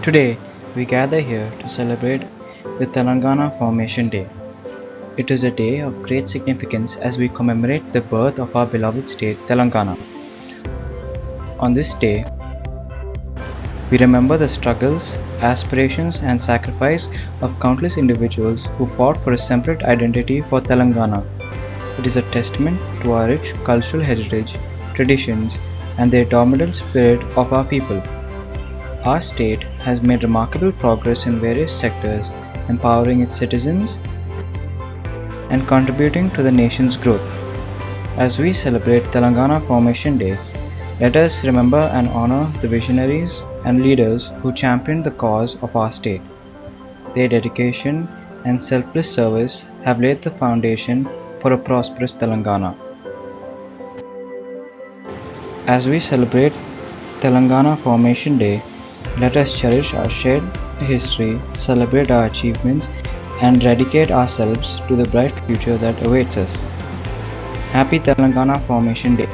Today, we gather here to celebrate the Telangana Formation Day. It is a day of great significance as we commemorate the birth of our beloved state, Telangana. On this day, we remember the struggles, aspirations, and sacrifice of countless individuals who fought for a separate identity for Telangana. It is a testament to our rich cultural heritage, traditions, and the indomitable spirit of our people. Our state has made remarkable progress in various sectors, empowering its citizens and contributing to the nation's growth. As we celebrate Telangana Formation Day, let us remember and honor the visionaries and leaders who championed the cause of our state. Their dedication and selfless service have laid the foundation for a prosperous Telangana. As we celebrate Telangana Formation Day, let us cherish our shared history, celebrate our achievements, and dedicate ourselves to the bright future that awaits us. Happy Telangana Formation Day!